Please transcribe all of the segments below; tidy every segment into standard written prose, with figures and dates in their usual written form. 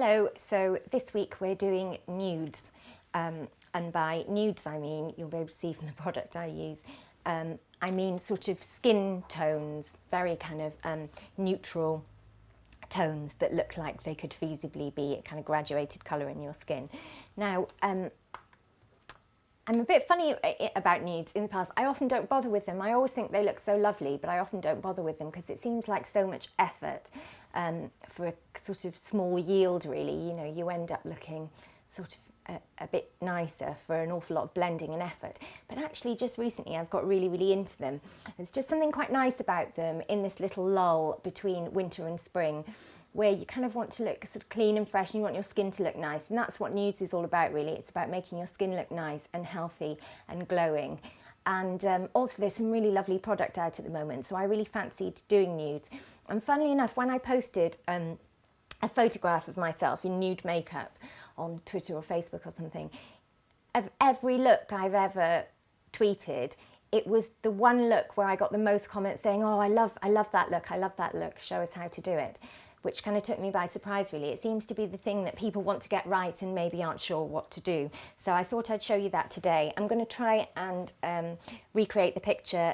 Hello, so this week we're doing nudes, and by nudes I mean, you'll be able to see from the product I use, I mean sort of skin tones, very kind of neutral tones that look like they could feasibly be a kind of graduated colour in your skin. Now, I'm a bit funny about nudes in the past. I often don't bother with them. I always think they look so lovely, but I often don't bother with them because it seems like so much effort for a sort of small yield, really. You know, you end up looking sort of a bit nicer for an awful lot of blending and effort. But actually, just recently, I've got really, really into them. There's just something quite nice about them in this little lull between winter and spring, where you kind of want to look sort of clean and fresh and you want your skin to look nice. And that's what nudes is all about, really. It's about making your skin look nice and healthy and glowing. And also there's some really lovely product out at the moment, so I really fancied doing nudes. And funnily enough, when I posted a photograph of myself in nude makeup on Twitter or Facebook or something, of every look I've ever tweeted, it was the one look where I got the most comments saying, oh, I love that look, I love that look, show us how to do it. Which kind of took me by surprise, really. It seems to be the thing that people want to get right and maybe aren't sure what to do. So I thought I'd show you that today. I'm going to try and recreate the picture,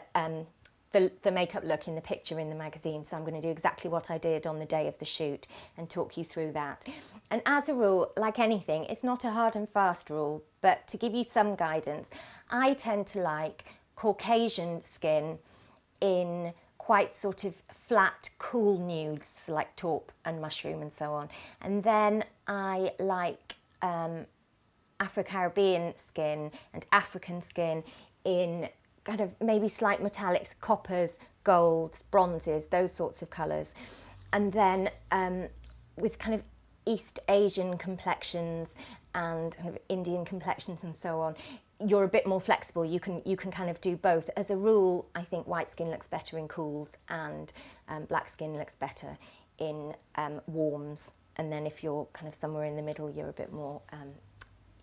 the makeup look in the picture in the magazine. So I'm going to do exactly what I did on the day of the shoot and talk you through that. And as a rule, like anything, it's not a hard and fast rule, but to give you some guidance, I tend to like Caucasian skin in quite sort of flat, cool nudes like taupe and mushroom and so on. And then I like Afro-Caribbean skin and African skin in kind of maybe slight metallics, coppers, golds, bronzes, those sorts of colours. And then with kind of East Asian complexions and kind of Indian complexions and so on, you're a bit more flexible. You can kind of do both. As a rule, I think white skin looks better in cools and black skin looks better in warms. And then if you're kind of somewhere in the middle, you're a bit more,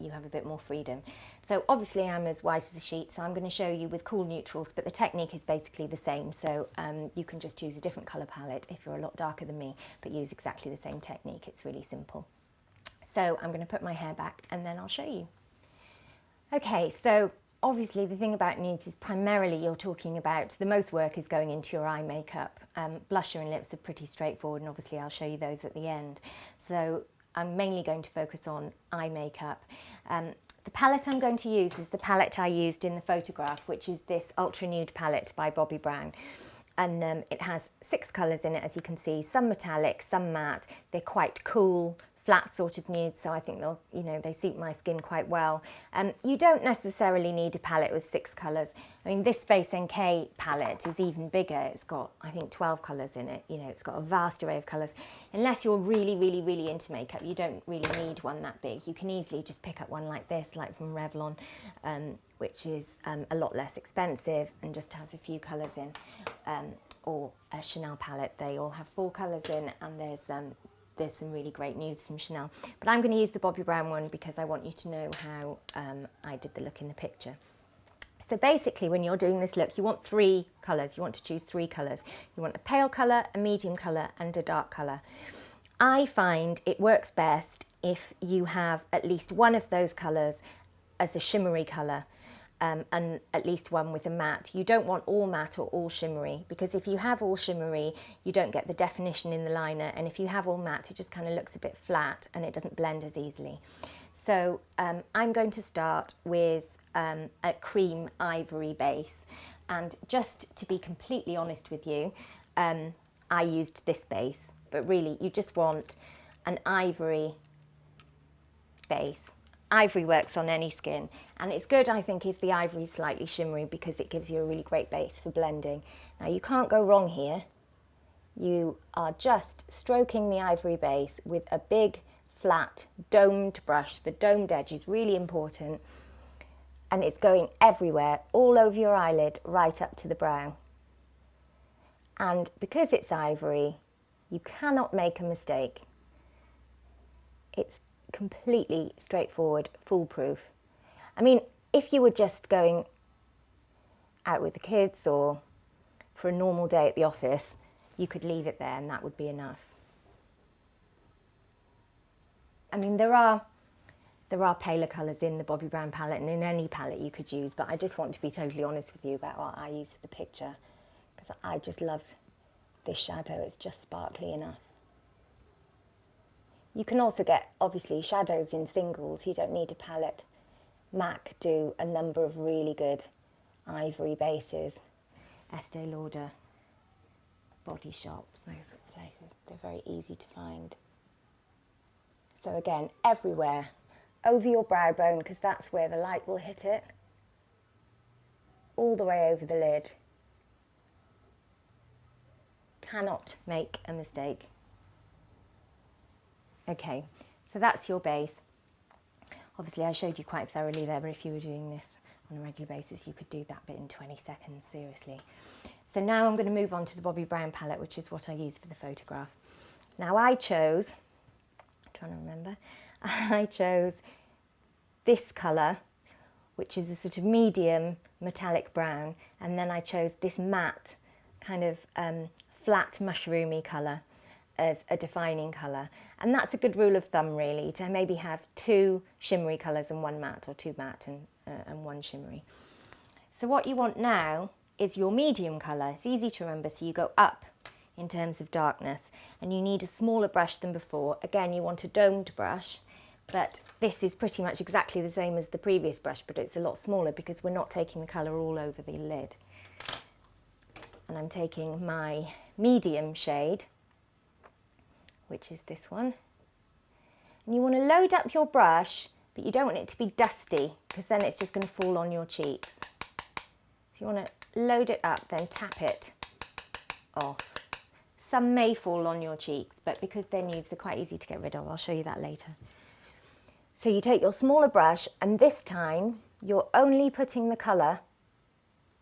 you have a bit more freedom. So obviously I'm as white as a sheet, so I'm going to show you with cool neutrals, but the technique is basically the same. So you can just use a different colour palette if you're a lot darker than me, but use exactly the same technique. It's really simple. So I'm going to put my hair back and then I'll show you. Okay, so obviously the thing about nudes is primarily you're talking about, the most work is going into your eye makeup. Blusher and lips are pretty straightforward, and obviously I'll show you those at the end. So I'm mainly going to focus on eye makeup. The palette I'm going to use is the palette I used in the photograph, which is this Ultra Nude palette by Bobbi Brown. And it has 6 colours in it, as you can see, some metallic, some matte. They're quite cool, flat sort of nudes, so I think they'll, you know, they suit my skin quite well. You don't necessarily need a palette with 6 colours. I mean, this Space NK palette is even bigger. It's got, I think, 12 colours in it. You know, it's got a vast array of colours. Unless you're really, really, really into makeup, you don't really need one that big. You can easily just pick up one like this, like from Revlon, which is a lot less expensive and just has a few colours in. Or a Chanel palette. They all have 4 colours in, and there's some really great nudes from Chanel. But I'm going to use the Bobbi Brown one because I want you to know how I did the look in the picture. So basically, when you're doing this look, you want 3 colours. You want to choose 3 colours. You want a pale colour, a medium colour, and a dark colour. I find it works best if you have at least one of those colours as a shimmery colour. And at least one with a matte. You don't want all matte or all shimmery, because if you have all shimmery, you don't get the definition in the liner, and if you have all matte, it just kind of looks a bit flat and it doesn't blend as easily. So I'm going to start with a cream ivory base, and just to be completely honest with you, I used this base, but really you just want an ivory base. Ivory works on any skin, and it's good, I think, if the ivory is slightly shimmery, because it gives you a really great base for blending. Now, you can't go wrong here. You are just stroking the ivory base with a big, flat, domed brush. The domed edge is really important, and it's going everywhere, all over your eyelid, right up to the brow. And because it's ivory, you cannot make a mistake. It's completely straightforward, foolproof. I mean, if you were just going out with the kids or for a normal day at the office, you could leave it there and that would be enough. I mean, there are paler colours in the Bobbi Brown palette and in any palette you could use, but I just want to be totally honest with you about what I use for the picture, because I just loved this shadow. It's just sparkly enough. You can also get, obviously, shadows in singles. You don't need a palette. MAC do a number of really good ivory bases. Estee Lauder, Body Shop, those sorts of places. They're very easy to find. So again, everywhere, over your brow bone, because that's where the light will hit it, all the way over the lid. Cannot make a mistake. Okay, so that's your base. Obviously, I showed you quite thoroughly there, but if you were doing this on a regular basis, you could do that bit in 20 seconds, seriously. So now I'm going to move on to the Bobbi Brown palette, which is what I use for the photograph. Now I chose, I'm trying to remember, I chose this colour, which is a sort of medium metallic brown, and then I chose this matte kind of flat mushroomy colour as a defining colour. And that's a good rule of thumb, really, to maybe have 2 shimmery colours and 1 matte, or 2 matte and 1 shimmery. So what you want now is your medium colour. It's easy to remember, so you go up in terms of darkness, and you need a smaller brush than before. Again, you want a domed brush, but this is pretty much exactly the same as the previous brush, but it's a lot smaller because we're not taking the colour all over the lid. And I'm taking my medium shade, which is this one. And you want to load up your brush, but you don't want it to be dusty, because then it's just going to fall on your cheeks. So you want to load it up, then tap it off. Some may fall on your cheeks, but because they're nudes, they're quite easy to get rid of. I'll show you that later. So you take your smaller brush, and this time you're only putting the colour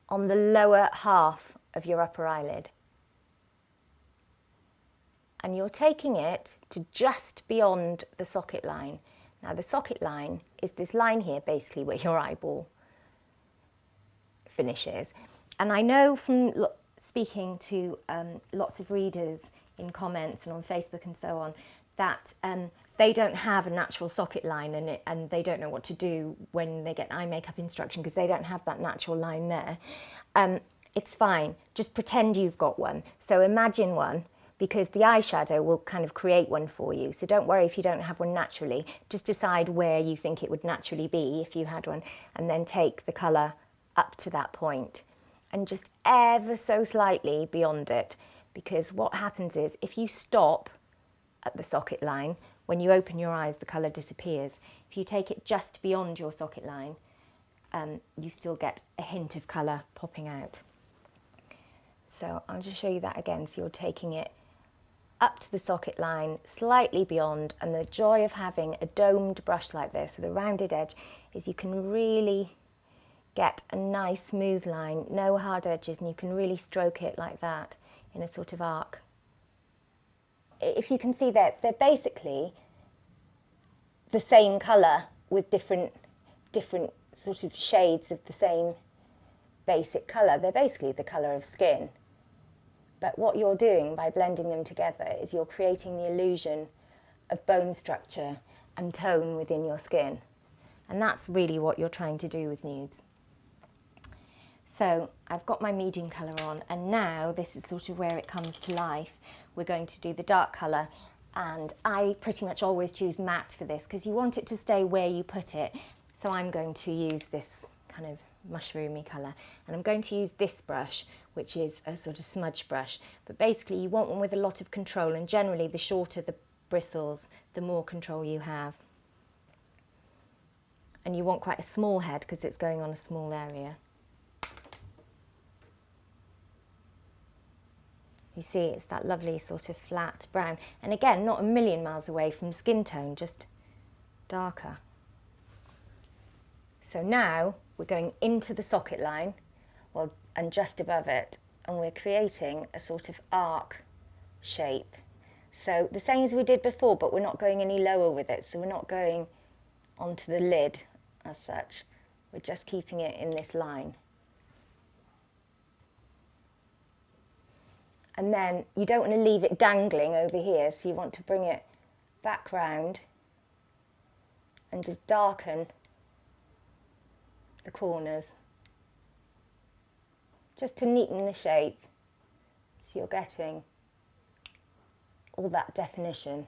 on the lower half of your upper eyelid. And you're taking it to just beyond the socket line. Now the socket line is this line here, basically, where your eyeball finishes. And I know from speaking to lots of readers in comments and on Facebook and so on, that they don't have a natural socket line, and they don't know what to do when they get eye makeup instruction, because they don't have that natural line there. It's fine, just pretend you've got one. So imagine one, because the eyeshadow will kind of create one for you. So don't worry if you don't have one naturally. Just decide where you think it would naturally be if you had one, and then take the colour up to that point and just ever so slightly beyond it, because what happens is if you stop at the socket line, when you open your eyes the colour disappears. If you take it just beyond your socket line, you still get a hint of colour popping out. So I'll just show you that again. So you're taking it up to the socket line, slightly beyond, and the joy of having a domed brush like this with a rounded edge is you can really get a nice smooth line, no hard edges, and you can really stroke it like that in a sort of arc. If you can see that they're basically the same colour with different sort of shades of the same basic colour. They're basically the colour of skin. But what you're doing by blending them together is you're creating the illusion of bone structure and tone within your skin. And that's really what you're trying to do with nudes. So I've got my medium colour on, and now this is sort of where it comes to life. We're going to do the dark colour, and I pretty much always choose matte for this because you want it to stay where you put it. So I'm going to use this kind of mushroomy colour, and I'm going to use this brush, which is a sort of smudge brush, but basically you want one with a lot of control, and generally the shorter the bristles, the more control you have. And you want quite a small head because it's going on a small area. You see, it's that lovely sort of flat brown, and again, not a million miles away from skin tone, just darker. So now we're going into the socket line, well, and just above it, and we're creating a sort of arc shape. So the same as we did before, but we're not going any lower with it. So we're not going onto the lid as such. We're just keeping it in this line. And then you don't want to leave it dangling over here, so you want to bring it back round and just darken the corners, just to neaten the shape, so you're getting all that definition.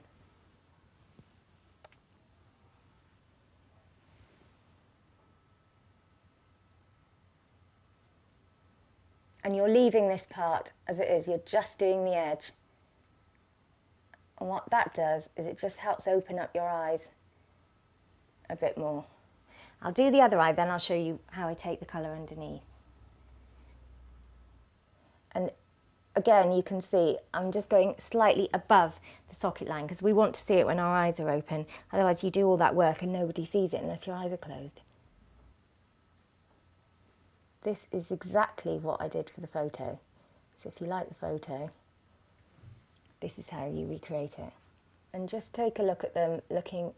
And you're leaving this part as it is, you're just doing the edge. And what that does is it just helps open up your eyes a bit more. I'll do the other eye, then I'll show you how I take the colour underneath. And again, you can see I'm just going slightly above the socket line because we want to see it when our eyes are open. Otherwise you do all that work and nobody sees it unless your eyes are closed. This is exactly what I did for the photo. So if you like the photo, this is how you recreate it. And just take a look at them looking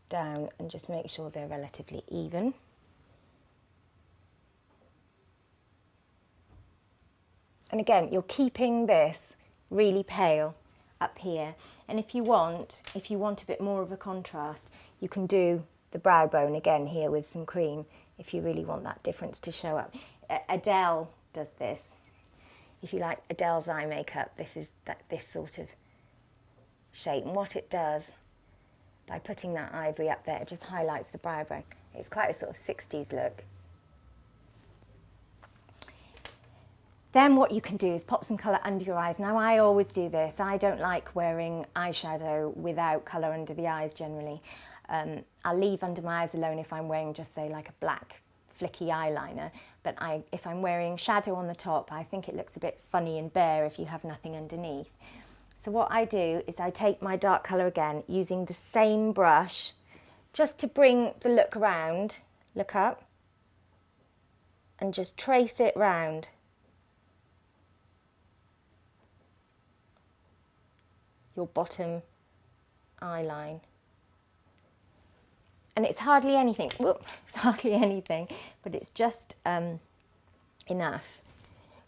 down and just make sure they're relatively even. And again, you're keeping this really pale up here. And if you want a bit more of a contrast, you can do the brow bone again here with some cream if you really want that difference to show up. Adele does this. If you like Adele's eye makeup, this is this sort of shape. And what it does, by putting that ivory up there, it just highlights the brow bone. It's quite a sort of 60s look. Then what you can do is pop some colour under your eyes. Now I always do this. I don't like wearing eyeshadow without colour under the eyes generally. I'll leave under my eyes alone if I'm wearing just say like a black flicky eyeliner. But if I'm wearing shadow on the top, I think it looks a bit funny and bare if you have nothing underneath. So what I do is I take my dark colour again using the same brush just to bring the look around, look up, and just trace it round. Your bottom eye line. And it's hardly anything, it's hardly anything, but it's just enough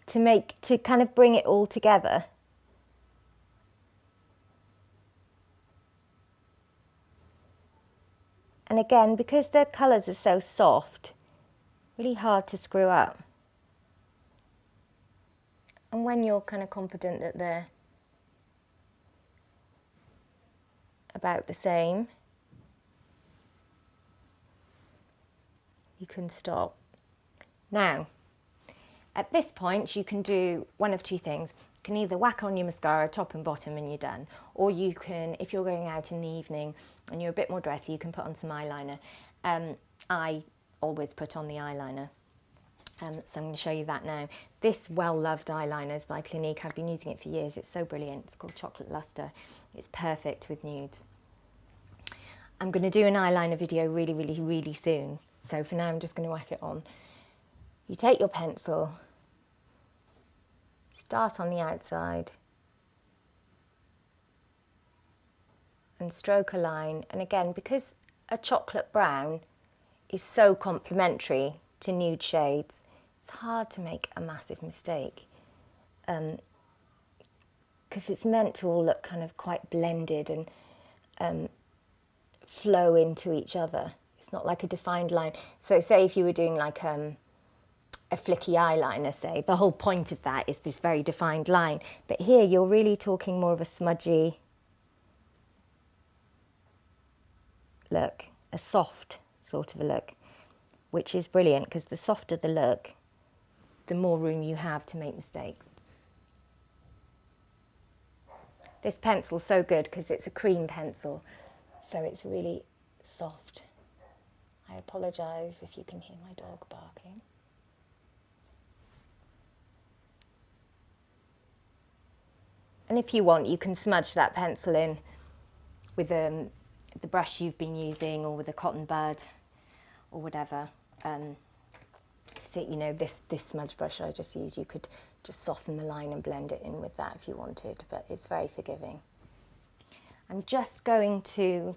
to kind of bring it all together. And again, because the colours are so soft, really hard to screw up. And when you're kind of confident that they're about the same, you can stop. Now, at this point, you can do one of two things. You can either whack on your mascara top and bottom and you're done, or you can, if you're going out in the evening and you're a bit more dressy, you can put on some eyeliner. I always put on the eyeliner. So I'm going to show you that now. This well-loved eyeliner is by Clinique. I've been using it for years. It's so brilliant. It's called Chocolate Luster. It's perfect with nudes. I'm going to do an eyeliner video really, really, really soon. So for now, I'm just going to whack it on. You take your pencil, start on the outside, and stroke a line. And again, because a chocolate brown is so complementary to nude shades, it's hard to make a massive mistake because it's meant to all look kind of quite blended and flow into each other. It's not like a defined line. So say if you were doing like a flicky eyeliner, say, the whole point of that is this very defined line. But here you're really talking more of a smudgy look, a soft sort of a look, which is brilliant because the softer the look, the more room you have to make mistakes. This pencil's so good because it's a cream pencil, so it's really soft. I apologise if you can hear my dog barking. And if you want, you can smudge that pencil in with the brush you've been using or with a cotton bud or whatever. So, you know, this smudge brush I just used, you could just soften the line and blend it in with that if you wanted, but it's very forgiving. I'm just going to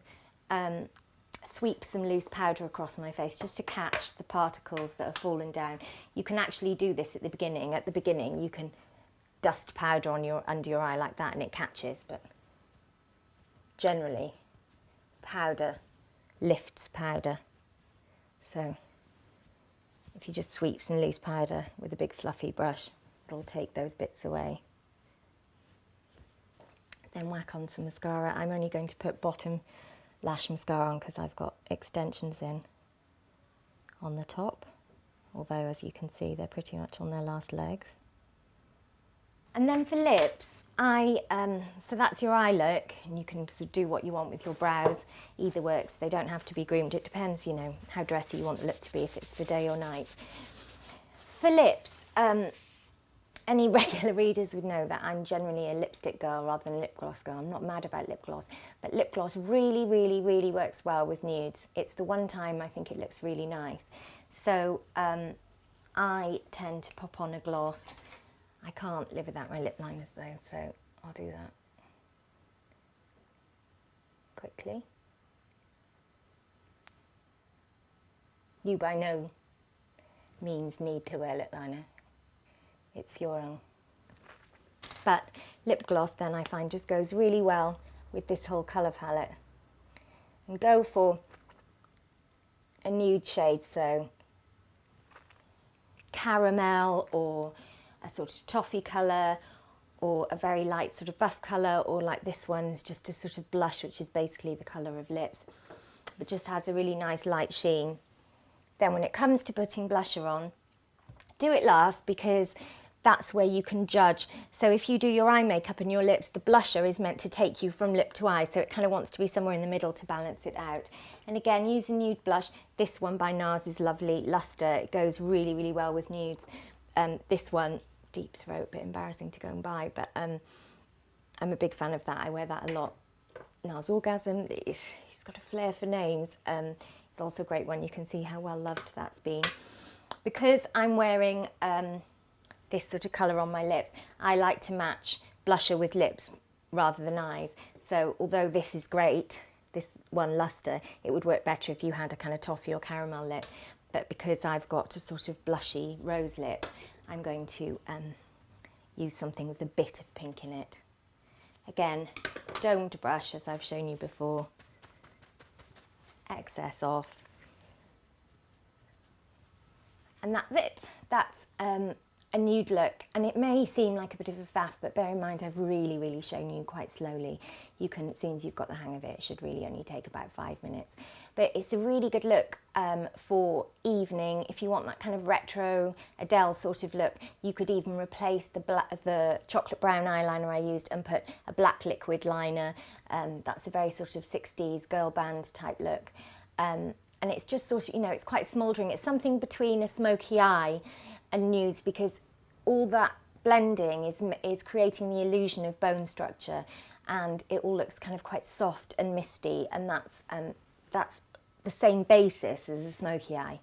sweep some loose powder across my face just to catch the particles that have fallen down. You can actually do this at the beginning. At the beginning, you can dust powder on under your eye like that and it catches, but generally powder lifts powder. So if you just sweep some loose powder with a big fluffy brush, it'll take those bits away. Then whack on some mascara. I'm only going to put bottom lash mascara on because I've got extensions in on the top, although as you can see they're pretty much on their last legs. And then for lips, so that's your eye look, and you can sort of do what you want with your brows. Either works, they don't have to be groomed. It depends, you know, how dressy you want the look to be, if it's for day or night. For lips, any regular readers would know that I'm generally a lipstick girl rather than a lip gloss girl. I'm not mad about lip gloss, but lip gloss really, really, really works well with nudes. It's the one time I think it looks really nice. So I tend to pop on a gloss. I can't live without my lip liners though, so I'll do that quickly. You by no means need to wear lip liner. It's your own. But lip gloss then I find just goes really well with this whole colour palette. And go for a nude shade, so caramel or a sort of toffee colour, or a very light sort of buff colour, or like this one is just a sort of blush, which is basically the colour of lips, but just has a really nice light sheen. Then when it comes to putting blusher on, do it last because that's where you can judge. So if you do your eye makeup and your lips, the blusher is meant to take you from lip to eye, so it kind of wants to be somewhere in the middle to balance it out. And again, use a nude blush. This one by NARS is lovely, Luster. It goes really, really well with nudes. This one, Deep Throat, a bit embarrassing to go and buy, but I'm a big fan of that. I wear that a lot. NARS Orgasm, he's got a flair for names. It's also a great one. You can see how well loved that's been. Because I'm wearing this sort of colour on my lips, I like to match blusher with lips rather than eyes. So although this is great, this one Luster, it would work better if you had a kind of toffee or caramel lip. But because I've got a sort of blushy rose lip, I'm going to use something with a bit of pink in it. Again, domed brush, as I've shown you before. Excess off. And that's it. That's a nude look. And it may seem like a bit of a faff, but bear in mind I've really, really shown you quite slowly. You can, as soon as you've got the hang of it, it should really only take about 5 minutes. But it's a really good look for evening. If you want that kind of retro Adele sort of look, you could even replace the chocolate brown eyeliner I used and put a black liquid liner. That's a very sort of 60s girl band type look. And it's just sort of, you know, it's quite smouldering. It's something between a smoky eye and nudes, because all that blending is creating the illusion of bone structure, and it all looks kind of quite soft and misty, and that's the same basis as a smoky eye,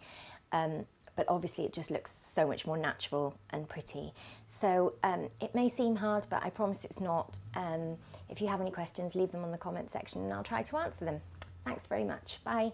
but obviously it just looks so much more natural and pretty. So it may seem hard, but I promise it's not. If you have any questions, leave them on the comment section and I'll try to answer them. Thanks very much. Bye.